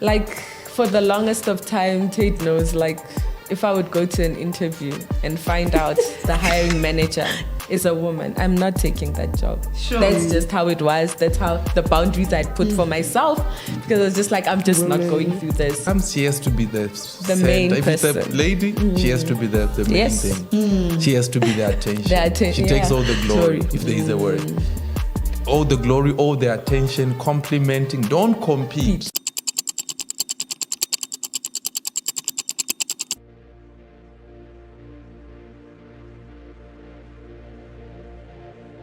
Like, for the longest of time, Tate knows, like, if I would go to an interview and find out the hiring manager is a woman, I'm not taking that job. Sure. That's just how it was. That's how the boundaries I'd put for myself, because it's just like, I'm just not going through this. She has to be the main if person. it's a lady, she has to be the main thing. She has to be the attention. She takes all the glory, if there is a word. All the glory, all the attention, complimenting. Don't compete.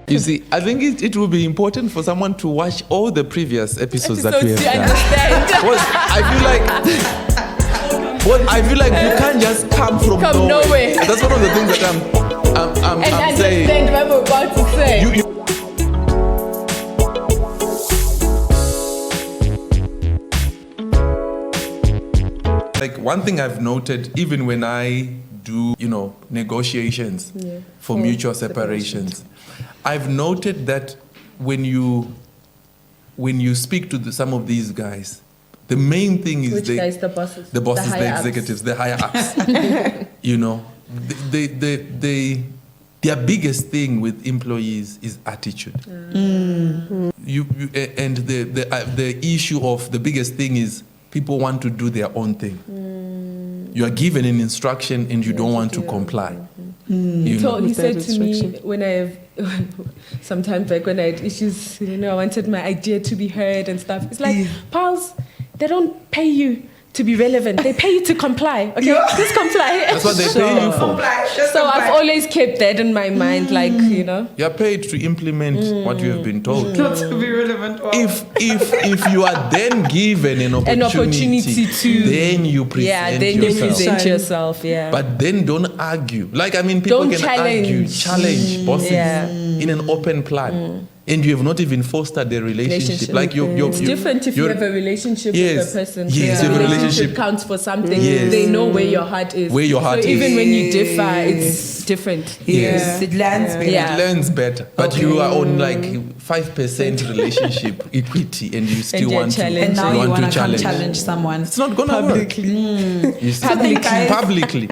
You see, I think it will be important for someone to watch all the previous episodes that we have done. Understand. I feel like you can't just come from nowhere. That's one of the things that I'm saying. And understand what I'm about to say. Like, one thing I've noted, even when I do, negotiations for mutual separations, I've noted that when you speak to some of these guys, the main thing is Which guys? The bosses, the executives, the higher ups. Their biggest thing with employees is attitude. And the issue of the biggest thing is people want to do their own thing. You are given an instruction and you don't want to comply. He said to me sometimes like when I had issues, I wanted my idea to be heard and stuff. It's like, pals, they don't pay you to be relevant. They pay you to comply. Okay, just comply. That's what they pay you for. So I've always kept that in my mind, like, You're paid to implement what you have been told. Not to be relevant. Wow. If you are then given an opportunity to, then you present yourself. But then don't argue. People can challenge bosses in an open plan. And you have not even fostered the relationship. It's different if you have a relationship with a person. Yes, the you have a relationship counts for something. Yes. They know where your heart is. Even when you differ, it's different. Yes, it lands better. It lands better. But you are on 5% relationship equity, and you still want to challenge. And now you want to challenge someone. It's not going to work. You see? Publicly.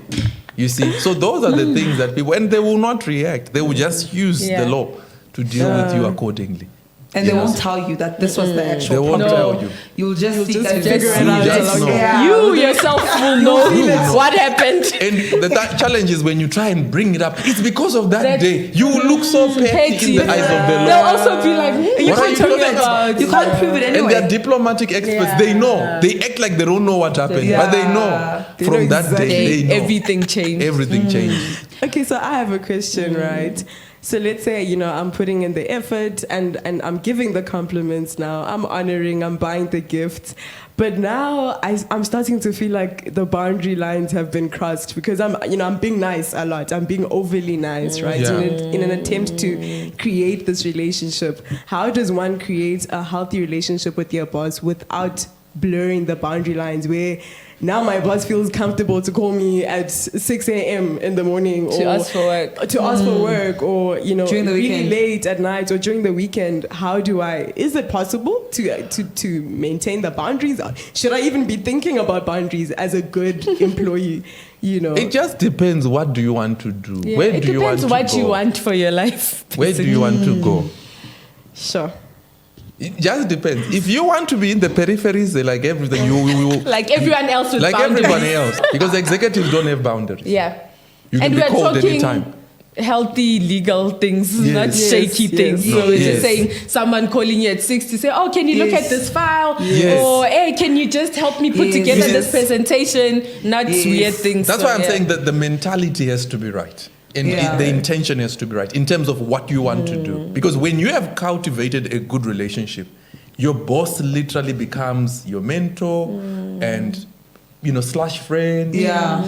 You see? So those are the things that people, and they will not react. They will just use the law to deal with you accordingly. And they won't tell you that this was the actual problem. They won't tell you. You'll just figure it out. You yourself will know what happened. And the challenge is when you try and bring it up, it's because of that day. You will look so petty in the eyes of the law. They'll also be like, you can't prove it. You can't prove it anyway. And they're diplomatic experts. They know. They act like they don't know what happened. But they know. From that day, they know. Everything changed. Everything changed. Okay, so I have a question, right? So let's say, I'm putting in the effort and I'm giving the compliments now. I'm honoring, I'm buying the gifts. But now I'm starting to feel like the boundary lines have been crossed because I'm being nice a lot. I'm being overly nice, right? Yeah. In an attempt to create this relationship. How does one create a healthy relationship with your boss without blurring the boundary lines where now my boss feels comfortable to call me at 6 a.m. in the morning to ask for work, or during the really weekend. late at night or during the weekend? Is it possible to maintain the boundaries? Should I even be thinking about boundaries as a good employee? It just depends. What do you want to do? Yeah, Where do you want to go? It depends what you want for your life. Where do you want to go? Sure. It just depends. If you want to be in the peripheries, like everything, you like everyone else with like boundaries. everyone else, because executives don't have boundaries. Yeah, you can and be we're called talking anytime. Healthy legal things, not shaky things. Yes. So it's just saying someone calling you at 6 to say, "Oh, can you look at this file?" Yes. Or, "Hey, can you just help me put together this presentation?" Not weird things. That's why I'm saying that the mentality has to be right. And the intention has to be right in terms of what you want to do. Because when you have cultivated a good relationship, your boss literally becomes your mentor and, slash friend. Yeah.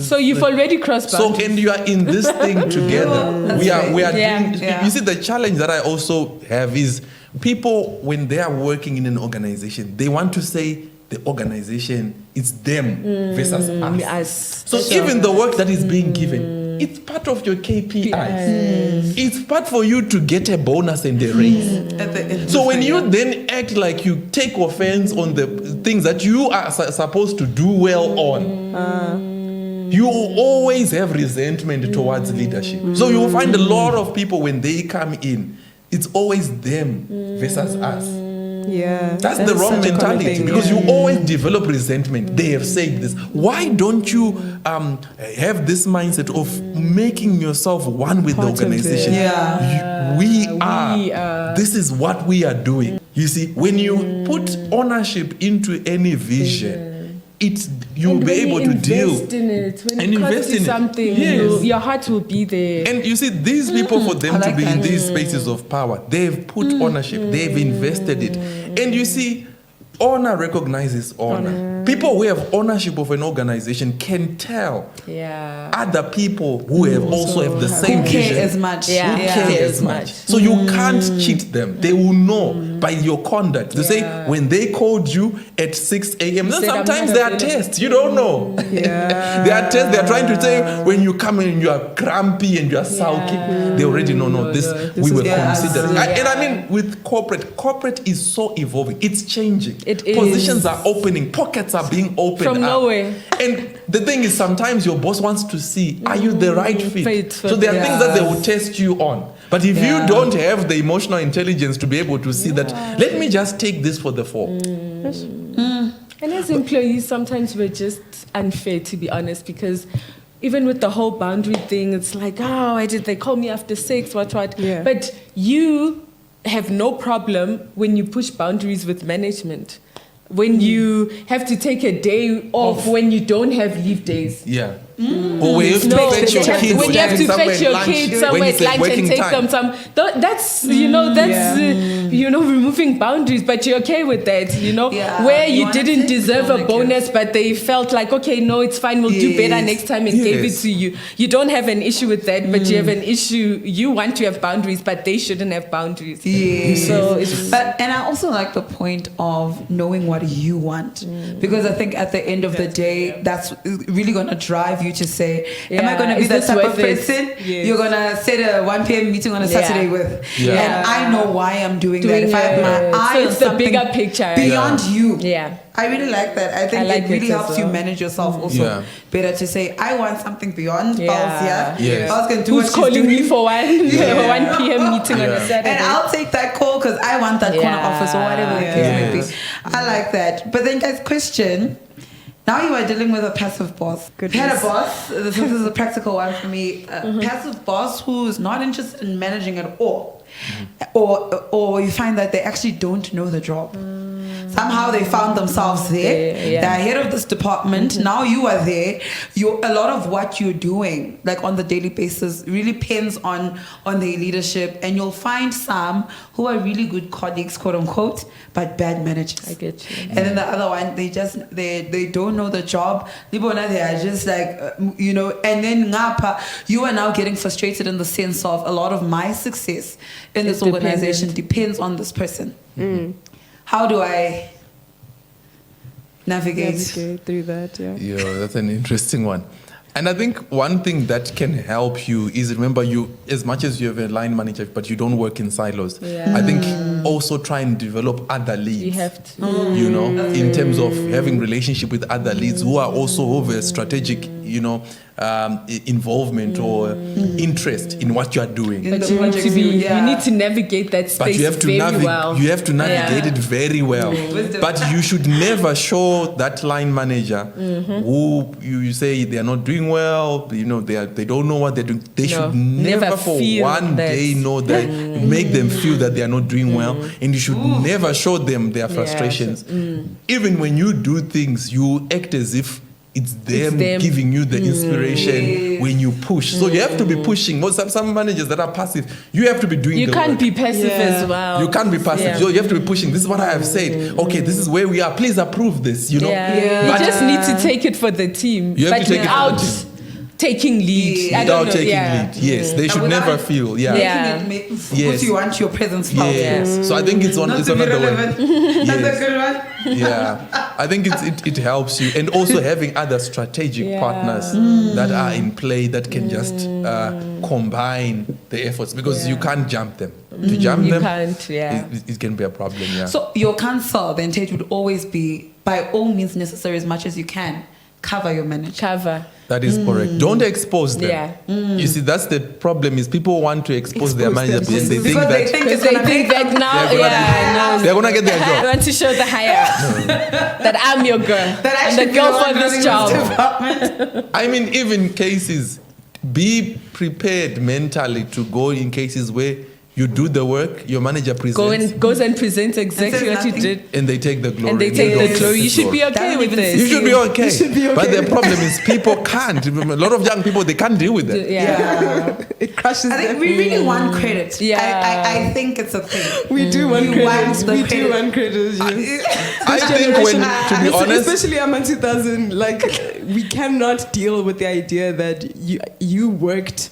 So you've already crossed boundaries. So, and you are in this thing together. we are doing, Yeah. you see, the challenge that I also have is people, when they are working in an organization, they want to say the organization, it's them versus us. So even the work that is being given, it's part of your KPIs. It's part for you to get a bonus and a raise. So when you then act like you take offense on the things that you are supposed to do well on, you always have resentment towards leadership. So you will find a lot of people when they come in, it's always them versus us. Yeah, That's the wrong mentality, because you always develop resentment. They have said this. Why don't you have this mindset of making yourself one with the organization? We are. This is what we are doing. You see, when you put ownership into any vision, you'll be able to deal in it. When and it invest costs you in it. something, Yes. your heart will be there. And you see, these people, for them I to like be in that. these spaces of power, they've put ownership, they've invested it. And you see, honor recognizes honor. People who have ownership of an organization can tell other people who have also have the same Who care vision. as much. Who care as much. So you can't cheat them. They will know by your conduct. They say when they called you at 6 a.m. Then said, "I'm sometimes not there are available." tests. You don't know. There are tests. They are trying to say when you come in, you are grumpy and you are sulky. They already know. No, this we were considering. And I mean, with corporate is so evolving. It's changing. It is. Positions are opening. Pockets are being opened From up. nowhere. And the thing is, sometimes your boss wants to see, are you the right fit? for So there are them. things that they will test you on. But if you don't have the emotional intelligence to be able to see that, let me just take this for the fall. And as employees, sometimes we're just unfair, to be honest, because even with the whole boundary thing, it's like, they call me after 6, what. Yeah. But you have no problem when you push boundaries with management. When you have to take a day off when you don't have leave days. Yeah. Or when you have to fetch your kids. when you have to somewhere fetch at your lunch, kids when somewhere it's at like lunch and working take time. them that's removing boundaries, but you're okay with that, Yeah. where You you wanna didn't take deserve them a like bonus, but they felt like, okay, no, it's fine, we'll do better Yes. next time and gave it Yes. to you. You don't have an issue with that, but you have an issue, you want to have boundaries, but they shouldn't have boundaries. Yes. So it's And I also like the point of knowing what you want, because I think at the end of the day, that's really going to drive you to say, am I going to be is that this type of worth it? person Yes. you're going to set a 1 p.m. meeting on a Saturday with? Yeah. And I know why I'm doing that. If I have my eye So on it's the something bigger picture. beyond you. Yeah. I really like that. I think I like it really it as helps you well. manage yourself also Yeah. better to say, I want something beyond Pulse, Yeah. Yes. Pulse can do Who's what she's calling doing. me for 1 p.m. meeting on Yeah. a Saturday? And I'll take that call because I want that corner Yeah. office or whatever the case may Yes. be. I like that. But then, guys, question. Now you are dealing with a passive boss. Goodness. Had a boss. This is a practical one for me. A passive boss who is not interested in managing at all, or you find that they actually don't know the job. Somehow they found themselves there. Yeah. They're head of this department. Now you are there. A lot of what you're doing, like on the daily basis, really depends on their leadership. And you'll find some who are really good colleagues, quote unquote, but bad managers. I get you. And then the other one, they don't know the job. They are just like, and then ngapa, you are now getting frustrated in the sense of a lot of my success in this organization depends on this person. How do I navigate? through that? Yeah. Yeah, that's an interesting one. And I think one thing that can help you is, remember, you, as much as you have a line manager, but you don't work in silos. Yeah. I think also try and develop other leads. You have to. In terms of having relationship with other leads who are also over strategic, involvement or interest in what you are doing. In But the you need projects, to yeah. you need to navigate that space But you have to very well. You have to navigate it very well. Wisdom. But you should never show that line manager who you say they are not doing well. They don't know what they're doing. They should never for feel one that. day know that make them feel that they are not doing well, and you should never show them their frustrations. Even when you do things, you act as if it's them giving you the inspiration when you push. So you have to be pushing. Some managers that are passive, you have to be doing You the can't work. be passive as well. You can't be passive. Yeah. So you have to be pushing. This is what I have said. Okay, this is where we are. Please approve this. Yeah. But You just need to take it for the team. You have but to take it for the without team. taking lead. I don't Without know, taking lead. Yes, they should without never feel. Yeah. Yeah. Yes. Yes. You want your presence felt. Yes. So I think it's Not to be another way. relevant. Yes. That's a good one. Yeah, I think it helps you, and also having other strategic partners that are in play that can just combine the efforts, because you can't jump them. To jump You them, can't, it can be a problem. Yeah. So your counsel then, Tate, would always be, by all means necessary, as much as you can, cover your manager. Cover. That is correct. Don't expose them. Yeah. You see, that's the problem. Is people want to expose their Expose manager, them. and they think Because that they think Because it's they gonna think make that them- now, They're gonna I know. they're gonna get their I job. want to show the higher that I'm your girl. that I I'm should the be girl one for running this job. department. I mean, even cases, be prepared mentally to go in cases where you do the work, your manager presents, Goes and presents exactly says what you nothing. did, and they take the glory. and they They take don't the take glory. You should be okay Doesn't with even this. You should be okay. You should be But okay. the problem is people can't. A lot of young people, they can't deal with that. Yeah. It crushes I think them. we really want credit. Yeah. I think it's a thing. We do want You want credit. the We credit. do want credit. Yes. I think when, to be honest, Especially among 2000, like we cannot deal with the idea that you worked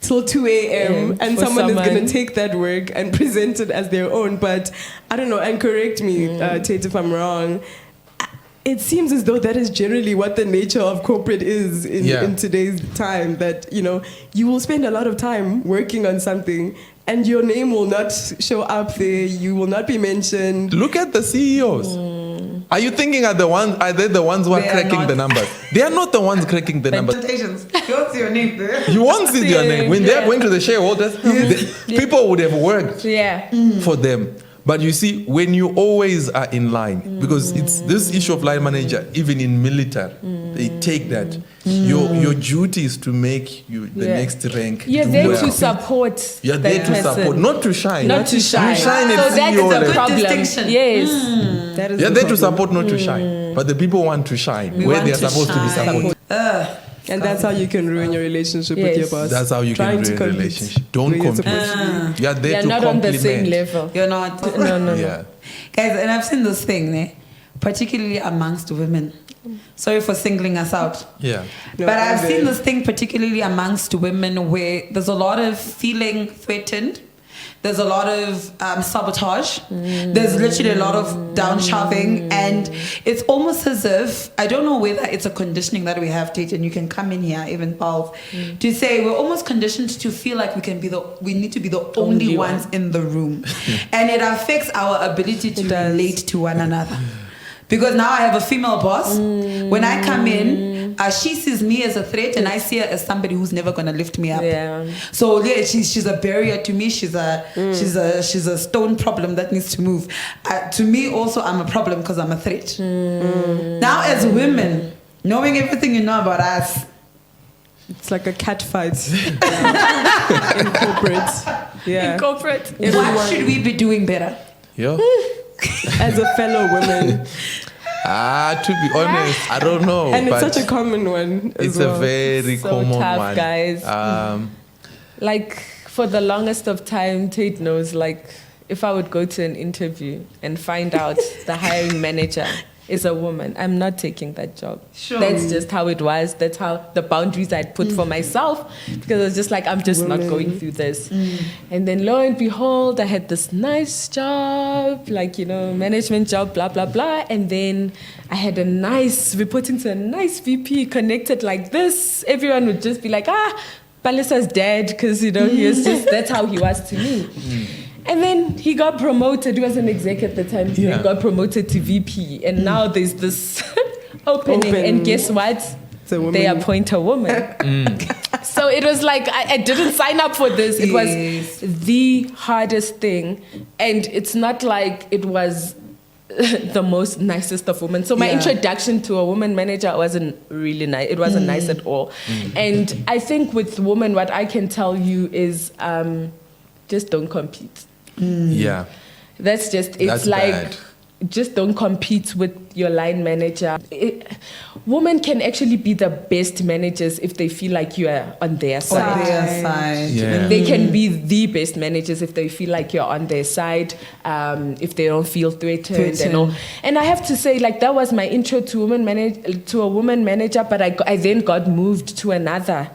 till 2 a.m. and for someone is going someone. to take that work and present it as their own. But I don't know, and correct me, Tate, if I'm wrong. It seems as though that is generally what the nature of corporate is in today's time, that, you know, you will spend a lot of time working on something and your name will not show up there, you will not be mentioned. look at the CEOs. Are you thinking are they the ones who are They are cracking not. the numbers? They are not the ones cracking the numbers. Presentations. What's your name there? You won't see their name. When they're Yeah. going to the shareholders, people would have worked Yeah. for them. But you see, when you always are in line, because it's this issue of line manager, even in military, they take that. Your duty is to make you the Yeah. next rank. You're do there well. to support. You're that there to person. support, not to shine. Not to shine. You shine So at that's CEO the level. problem. distinction. Yes. That is You're the there to problem. support, not to shine. But the people want to shine We where want they're to supposed to be shine. supported. And that's how you can ruin your relationship with your Yes. boss. That's how you can Trying to ruin a compete relationship. Don't where you're compete. supposed to be. You're there You're to not compliment. on the same level. You're not. No. Yeah. Guys, and I've seen this thing, particularly amongst women. Sorry for singling us out. Yeah. No, But I've I'm seen good. this thing particularly amongst women where there's a lot of feeling threatened. There's a lot of sabotage. There's literally a lot of down shoving. And it's almost as if, I don't know whether it's a conditioning that we have, Tate, and you can come in here, even Paul, to say we're almost conditioned to feel like we need to be the only ones in the room. And it affects our ability to relate to one another. Because now I have a female boss. When I come in, she sees me as a threat, and I see her as somebody who's never gonna lift me up. Yeah. So yeah, she's a barrier to me. She's a stone problem that needs to move. To me, also, I'm a problem because I'm a threat. Now, as women, knowing everything you know about us, It's like a cat fight in corporate. Yeah. In corporate. what should we be doing better? Yeah. As a fellow woman. To be honest, I don't know. And it's but such a common one as it's well. a very So common tough, one. guys. Like, for the longest of time, Tate knows, like, if I would go to an interview and find out the hiring manager is a woman, I'm not taking that job. Sure. That's just how it was. That's how the boundaries I'd put for myself, because I was just like, I'm just not going through this. And then lo and behold, I had this nice job, like, you know, management job, blah, blah, blah. And then I had reporting to a nice VP connected like this. Everyone would just be like, Palesa's dead, because, you know, he was just, that's how he was to me. And then he got promoted. He was an exec at the time. He got promoted to VP. And now there's this opening. Open. And guess what? It's a woman. They appoint a woman. So it was like, I didn't sign up for this. It Yes. was the hardest thing. And it's not like it was the most nicest of women. So my introduction to a woman manager wasn't really nice. It wasn't nice at all. And I think with women, what I can tell you is just don't compete. Yeah. That's just, it's That's like, bad. just don't compete with your line manager. Women can actually be the best managers if they feel like you are on their side. On their side. Yeah. They can be the best managers if they feel like you're on their side, if they don't feel threatened and all. And I have to say, like, that was my intro to a woman manager, but I then got moved to another.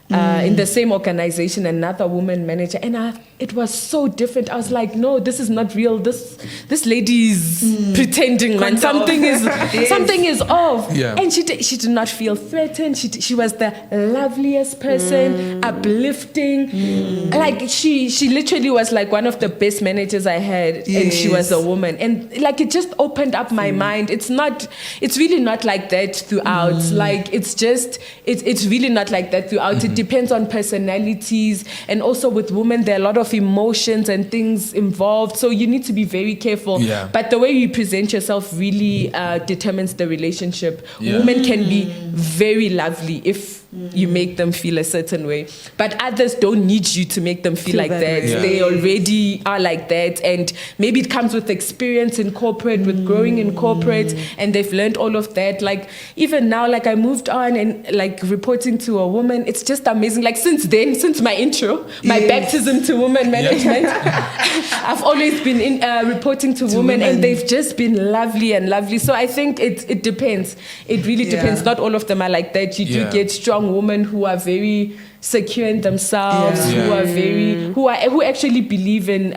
In the same organization, another woman manager, and it was so different. I was like, no, this is not real. This lady is pretending, man. Something is off. Yeah. And she did not feel threatened. She was the loveliest person, uplifting. Like she literally was like one of the best managers I had, and she was a woman. And like it just opened up my mind. It's really not like that throughout. Like it's really not like that throughout. It depends on personalities, and also with women there are a lot of emotions and things involved, so you need to be very careful. But the way you present yourself really determines the relationship. Women can be very lovely if you make them feel a certain way, but others don't need you to make them feel like that. They already are like that, and maybe it comes with experience in corporate, with growing in corporate, and they've learned all of that. Like even now, like I moved on and like reporting to a woman, it's just amazing. Like since my intro, my baptism to women management, I've always been reporting to women, and they've just been lovely. So I think it depends. It really depends. Not all of them are like that. You do get strong women who are very secure in themselves, who actually believe in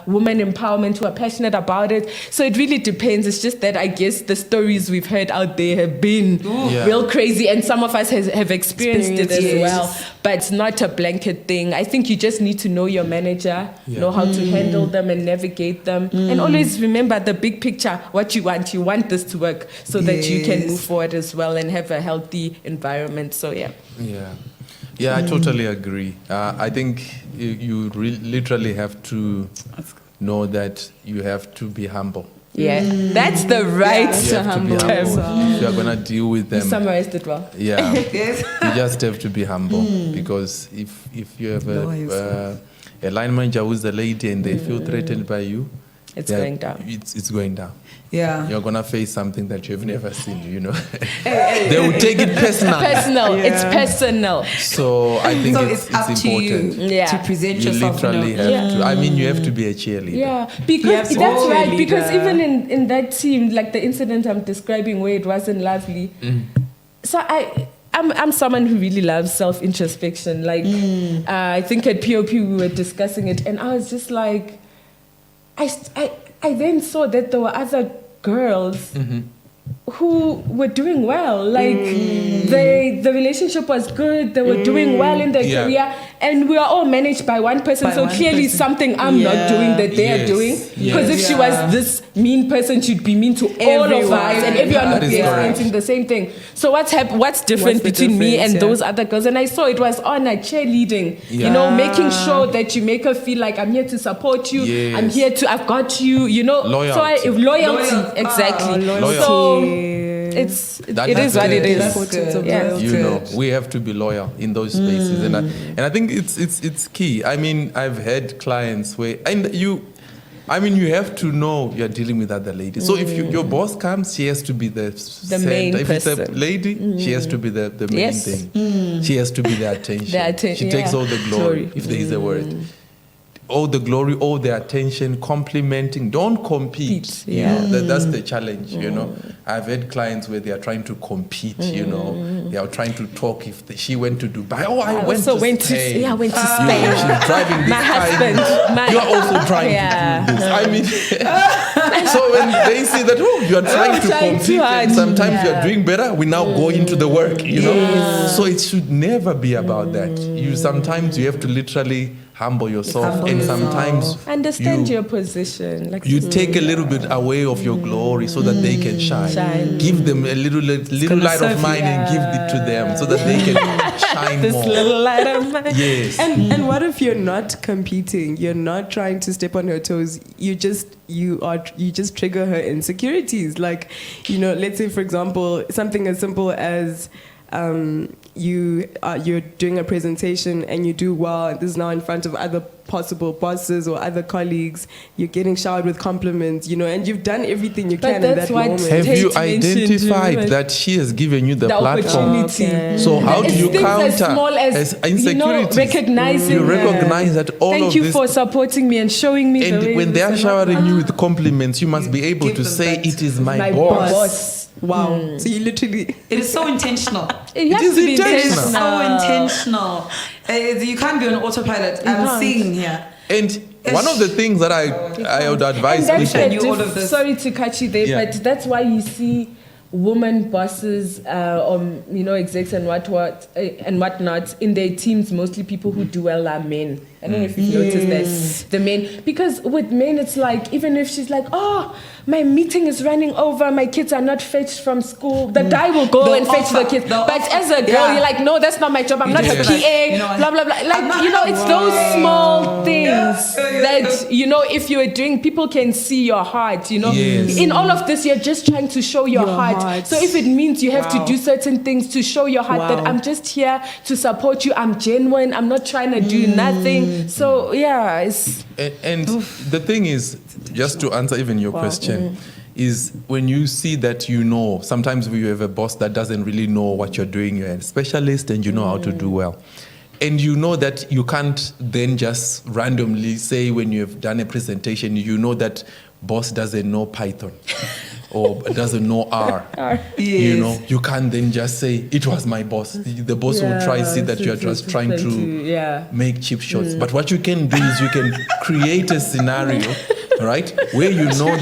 women empowerment, who are passionate about it. So it really depends. It's just that I guess the stories we've heard out there have been real crazy, and some of us have experienced it as well. But it's not a blanket thing. I think you just need to know your manager, know how to handle them and navigate them, and always remember the big picture. What you want this to work, so that you can move forward as well and have a healthy environment. So Yeah, I totally agree. I think you literally have to know that you have to be humble. That's the right term. If you're going to deal with them. You summarized it well. Yeah. You just have to be humble, because if you have a line manager who's the lady and they feel threatened by you, it's going down. It's going down. Yeah. You're going to face something that you've never seen, They will take it personal. It's personal. So I think it's up important. to you to present You yourself. literally have to. I mean, you have to be a cheerleader. Yeah, because that's right. Because even in that team, like the incident I'm describing where it wasn't lovely. So I'm someone who really loves self-introspection. Like I think at POP we were discussing it, and I was just like, I then saw that there were other girls who were doing well. Like the relationship was good. They were doing well in their career, and we are all managed by one person. So clearly something I'm not doing that they are doing. Because if she was this mean person, she'd be mean to all of us, and everyone would be experiencing the same thing. So what's different between me and those other girls? And I saw it was honor, cheerleading. Making sure that you make her feel like I'm here to support you. I'm here to. I've got you. Loyalty. So loyalty. Exactly. So it is what it is. We have to be loyal in those spaces, and I think it's key. I mean, I've had clients where, you have to know you're dealing with other ladies. So if your boss comes, she has to be the main if person. it's a lady, she has to be the main thing. She has to be the attention. She takes all the glory, if there is a word. All the glory, all the attention, complimenting. Don't compete. That's the challenge. I've had clients where they are trying to compete. They are trying to talk. If she went to Dubai, I went to Spain. I went to Spain. She's driving this My husband. You are also trying to do this. I mean, so when they see that, you are trying to compete, and sometimes you are doing better, we now go into the work. So it should never be about that. Sometimes you have to literally humble yourself, and sometimes understand your position. Like you take a little bit away of your glory so that they can shine. Give them a little light of mine and give it to them so that they can shine this more. Little light of mine. Yes. And what if you're not competing? You're not trying to step on her toes. You just trigger her insecurities. Like, let's say for example, something as simple as you're doing a presentation and you do well, and this is now in front of other possible bosses or other colleagues, you're getting showered with compliments, and you've done everything you can in that moment. Have you Tate identified that she has given you the platform? Opportunity. Okay. So how do you Things counter as small as insecurities? recognizing You recognize that all thank of you this. for supporting me and showing me the And way when they are this showering you with compliments, you must be able Give to them say, back "It is my, my boss." boss. Wow. So you literally It is so intentional. It has is to be intentional. So intentional. You can't be on autopilot. I'm can't. seeing here. And one of the things that I would advise And that's people. knew all of this. sorry to cut you there, Yeah. but that's why you see women bosses, execs and whatnot in their teams. Mostly people who do well are men. I don't know if you've noticed that the men, because with men it's like, even if she's like, oh, my meeting is running over, my kids are not fetched from school, the guy will go They'll and fetch the offer, kids. they'll But offer. as a girl, Yeah. you're like, no, that's not my job. I'm not her Yeah. PA. Blah blah blah. Like it's those small things that if you are doing, people can see your heart. Yes. In all of this, you're just trying to show your heart. heart. So if it means you have Wow. to do certain things to show your heart that Wow. I'm just here to support you, I'm genuine, I'm not trying to do nothing. So yeah, it's And the thing is, just to answer even your question, is when you see that sometimes you have a boss that doesn't really know what you're doing, you're a specialist and you know how to do well. And you know that you can't then just randomly say when you've done a presentation, that boss doesn't know Python or doesn't know R. Yes. You can't then just say, it was my boss. The boss will try to see that you're just trying to make cheap shots. But what you can do is you can create a scenario, right, where you know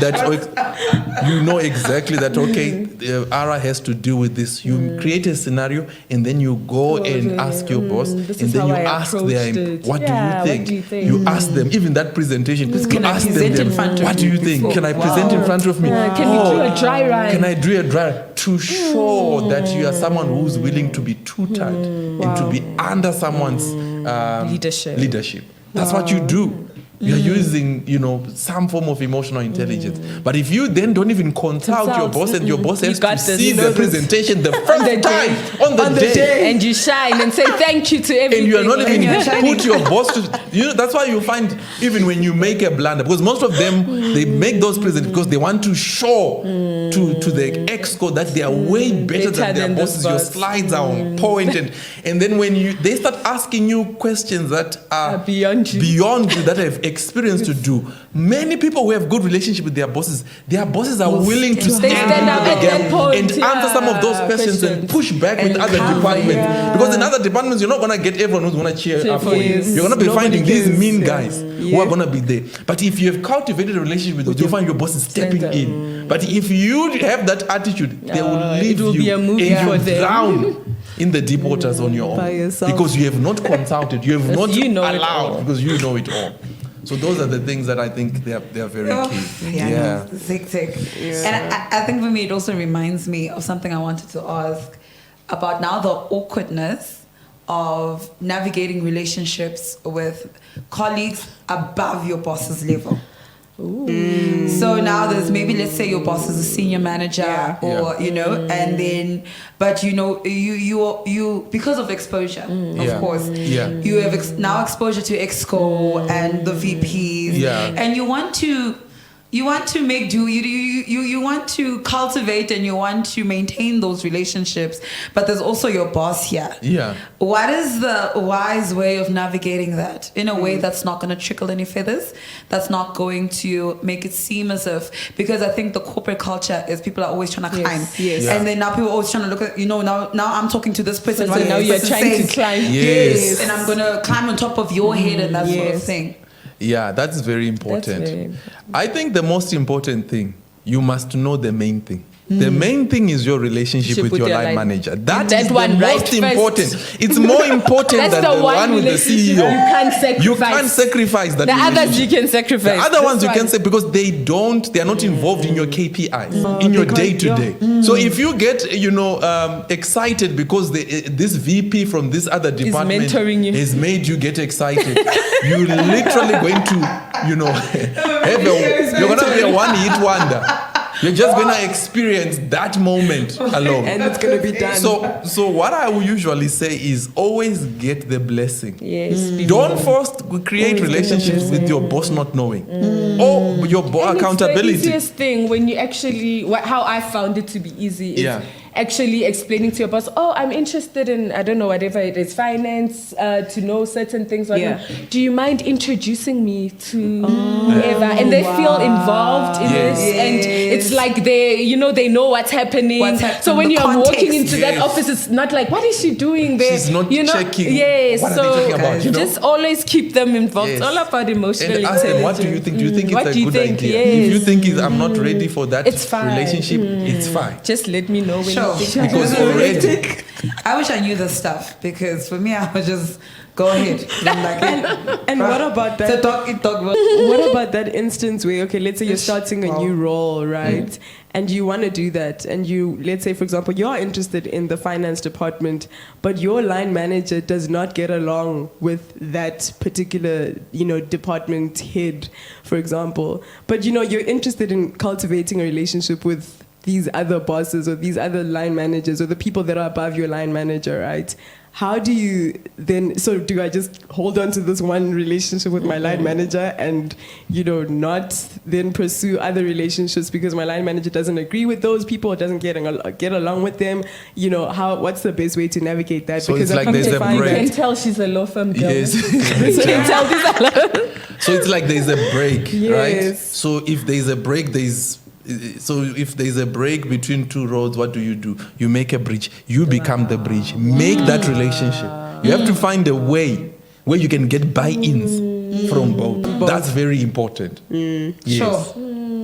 exactly that, okay, Ara has to deal with this. You create a scenario and then you go and ask your boss, and then you ask them, what do you think? You ask them, even that presentation, you Can I ask present in them, front of what do you you think? before? Can I present in front of me? Can we do a dry run? Can I do a dry run to show that you are someone who's willing to be tutored and to be under someone's leadership? That's what you do. You're using, some form of emotional intelligence. But if you then don't even consult your boss and your boss has to see the presentation the first time on the day, and you shine and say thank you to everything, and you are not even you're shining. put your boss to, that's why you find even when you make a blunder, because most of them, they make those presentations because they want to show to the exco that they are way better than their bosses. Your slides are on point, and then when they start asking you questions that are beyond you that have experience to do. Many people who have good relationship with their bosses are willing to stand up at that point, and answer some of those questions and push back with other departments. Because in other departments, you're not going to get everyone who's going to cheer up for you. You're going to be finding these mean guys who are going to be there. But if you have cultivated a relationship with them, you'll find your bosses stepping in. But if you have that attitude, they will leave you and you drown in the deep waters on your own. By yourself. Because you have not consulted, you have not allowed, it because you know it all. So those are the things that I think they are very key. Yeah. Hectic. And I think for me, it also reminds me of something I wanted to ask about now, the awkwardness of navigating relationships with colleagues above your boss's level. So now there's maybe, let's say your boss is a senior manager and then, but you because of exposure, of course, you have now exposure to exco and the VPs, and you want to make do, you want to cultivate and you want to maintain those relationships, but there's also your boss here. What is the wise way of navigating that in a way that's not going to trickle any feathers, that's not going to make it seem as if, because I think the corporate culture is people are always trying to climb, and then now people are always trying to look at, now I'm talking to this person, so now you're trying to climb, yes, and I'm going to climb on top of your head and that sort of thing. Yeah, that's very important. I think the most important thing, you must know the main thing. The main thing is your relationship with your line manager. That is the most important. It's more important than the one with the CEO. You can't sacrifice that. The others you can sacrifice. The other ones you can say, because they are not involved in your KPIs, in your day to day. So if you get excited because this VP from this other department has made you get excited, you're literally going to you're going to be a one-hit wonder. You're just gonna experience that moment alone. And it's gonna be done. So what I will usually say is always get the blessing. Yes. Don't first create relationships with your boss not knowing. Or your accountability. It's the easiest thing when you actually, how I found it to be easy is actually explaining to your boss, oh, I'm interested in, I don't know, whatever it is, finance, to know certain things. Do you mind introducing me to whoever? And they feel involved in this. And it's like they know what's happening. So when you're walking into that office, it's not like, what is she doing there? She's not checking. Yes. What are they talking about, just always keep them involved. It's all about emotional and ask them, what do you think? Do you think it's a good idea? If you think I'm not ready for that relationship, it's fine. Just let me know when you think. Because already, I wish I knew this stuff, because for me, I would just go ahead. And what about that? What about that instance where, okay, let's say you're starting a new role, right? And you want to do that, and let's say, for example, you're interested in the finance department, but your line manager does not get along with that particular, department head, for example. But, you're interested in cultivating a relationship with these other bosses or these other line managers or the people that are above your line manager, right? How do you then, so do I just hold on to this one relationship with my line manager and, not then pursue other relationships because my line manager doesn't agree with those people or doesn't get along with them? What's the best way to navigate that? So because it's like there's a break. You can tell she's a law firm girl. Yes. You can tell these are So it's like there's a break, right? Yes. So if there's a break, if there's a break between two roads, what do? You make a bridge. You become the bridge. Make that relationship. You have to find a way where you can get buy-ins from both. That's very important. Yes. Sure.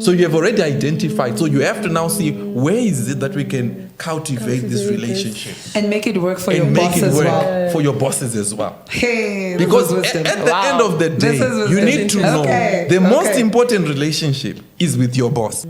So you have already identified. So you have to now see where is it that we can cultivate this relationship and make it work for and your make boss it as work well. for your bosses as well. Hey, Because at the end of the day, you need to know the most important relationship is with your boss.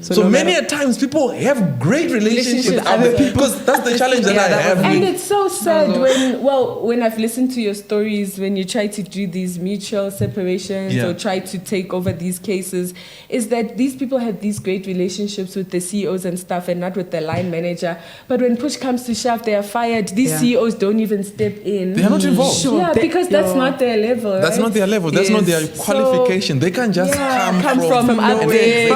So many a times people have great relationships with other people, because that's the challenge that I have. And it's so sad when I've listened to your stories, when you try to do these mutual separations or try to take over these cases, is that these people have these great relationships with the CEOs and stuff and not with the line manager. But when push comes to shove, they are fired. These CEOs don't even step in. They are not involved. Because that's not their level. That's not their level. That's not their qualification. They can't just come from up there.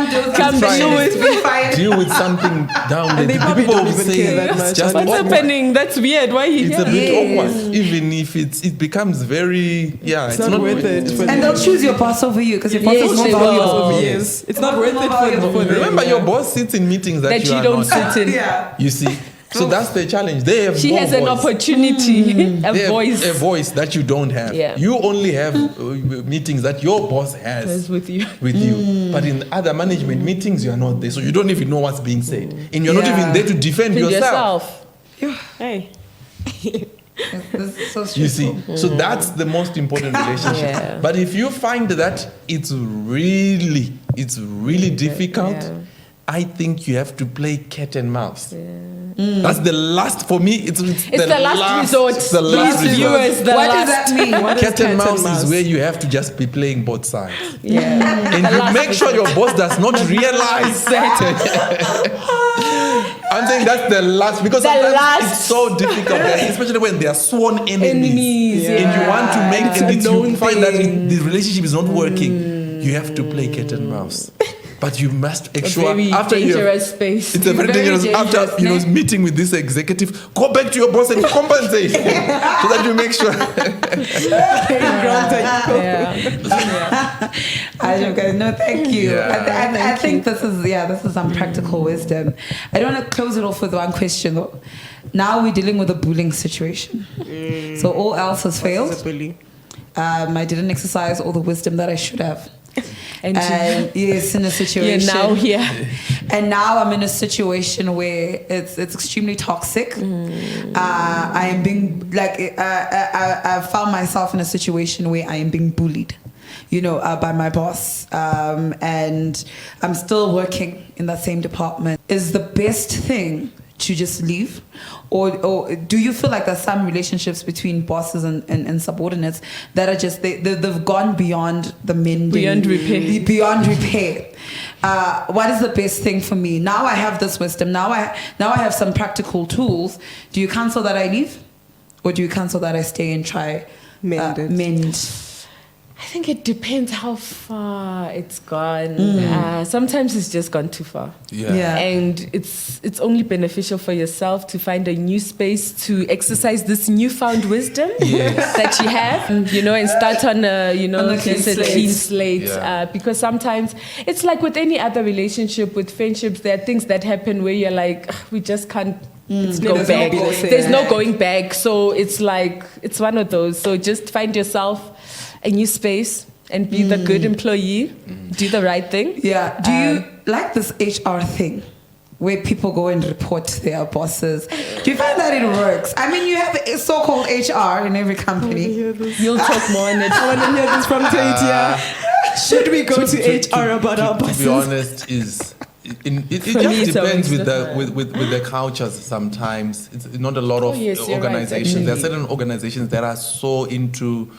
Deal with something down there. They probably don't even care that much. Just what's happening? That's weird. Why he It's a bit awkward. Even if it becomes very it's not worth it. And they'll choose your boss over you because your boss is more valuable. Yes, it's not worth it for them. Remember, your boss sits in meetings that you don't not sit in. You see. So that's the challenge. They have She has an opportunity, a voice that you don't have. You only have meetings that your boss has with you. But in other management meetings, you are not there. So you don't even know what's being said. And you're not even there to defend yourself. Hey. So you see, so that's the most important relationship. But if you find that it's really difficult, I think you have to play cat and mouse. That's the last, for me, it's the last resort. It's the last resort. What does that mean? Cat and mouse is where you have to just be playing both sides. And you make sure your boss does not realize I'm saying that's the last, because sometimes it's so difficult, especially when they are sworn enemies. And you want to make, and you find that the relationship is not working. You have to play cat and mouse. But you must ensure after space. It's a very dangerous. After meeting with this executive, go back to your boss and compensate so that you make sure. No, thank you. I think this is some practical wisdom. I don't want to close it off with one question though. Now we're dealing with a bullying situation, so all else has failed. I didn't exercise all the wisdom that I should have. And yes, in a situation. You're now here. And now I'm in a situation where it's extremely toxic. I am being I found myself in a situation where I am being bullied, by my boss. And I'm still working in that same department. Is the best thing to just leave? Or do you feel like there's some relationships between bosses and subordinates that are just they've gone beyond the mending, beyond repair? what is the best thing for me? Now I have this wisdom. Now I have some practical tools. Do you cancel that I leave? Or do you cancel that I stay and try mend? I think it depends how far it's gone. Sometimes it's just gone too far. And it's only beneficial for yourself to find a new space to exercise this newfound wisdom that you have, and start on a, clean slate. Because sometimes it's like with any other relationship, with friendships, there are things that happen where you're like, we just can't go back. There's no going back. So it's like, it's one of those. So just find yourself a new space and be the good employee, do the right thing. Yeah. Do you like this HR thing where people go and report their bosses? Do you find that it works? I mean, you have a so-called HR in every company. You'll talk more on it. I want to hear this from Tate. Should we go to HR about our bosses? To be honest, it just depends with the cultures. Sometimes it's not a lot of organizations. Right, there are certain organizations that are so into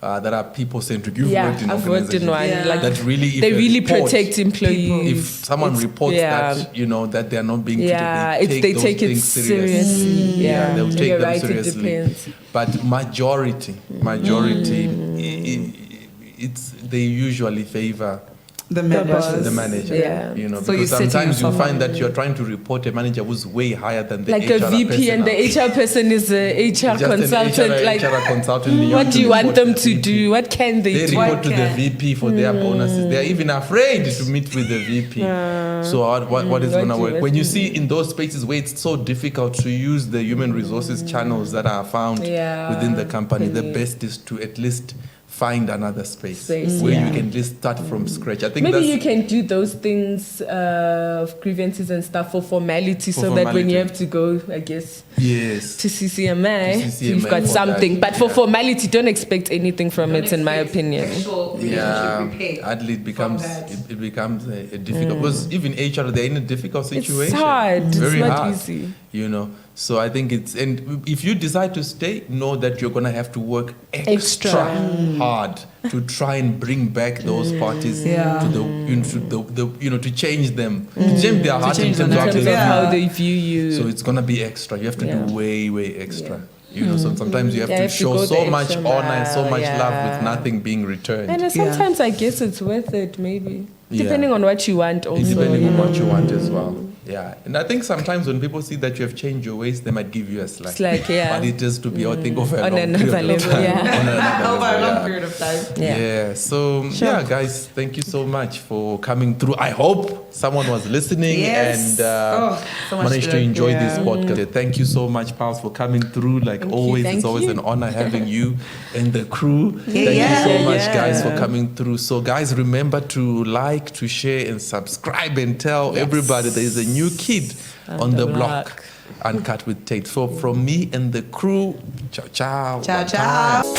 that are people-centric. You've worked in I've worked in one. Yeah. Like that really, they really protect employees. If someone reports that that they're not being treated, they take it seriously. They'll take You're them right, seriously. It depends. But majority, they usually favor the manager. So because sometimes you find that you're trying to report a manager who's way higher than the like HR a VP person. And the HR person is a HR consultant. HR consultant. What do you want them to do? What can they do? They report to the VP for their bonuses. They're even afraid to meet with the VP. So what is going to work? When you see in those spaces where it's so difficult to use the human resources channels that are found within the company, the best is to at least find another space where you can just start from scratch. I think maybe you can do those things of grievances and stuff for formality, that when you have to go, I guess, to CCMA, you've got something. But for formality, don't expect anything from it, in my opinion. Hardly it becomes a difficult, because even HR, they're in a difficult situation. It's hard. Very it's not hard, easy. So I think and if you decide to stay, know that you're going to have to work extra hard to try and bring back those parties to change them, to change their heart in terms of how they view you. So it's going to be extra. You have to do way extra. So sometimes you have to show so much honor and so much love with nothing being returned. And sometimes I guess it's worth it, maybe. Depending on what you want also. Depending on what you want as well. Yeah. And I think sometimes when people see that you have changed your ways, they might give you a slack. But it has to be, I think, over a long period of time. Over a long period of time. So, guys, thank you so much for coming through. I hope someone was listening and managed to enjoy this podcast. Thank you so much, Pals, for coming through. Like always, it's always an honor having you and the crew. Thank you so much, guys, for coming through. So, guys, remember to like, to share, and subscribe, and tell everybody there is a new kid on the block. Uncut with Tate. So from me and the crew, ciao. Ciao.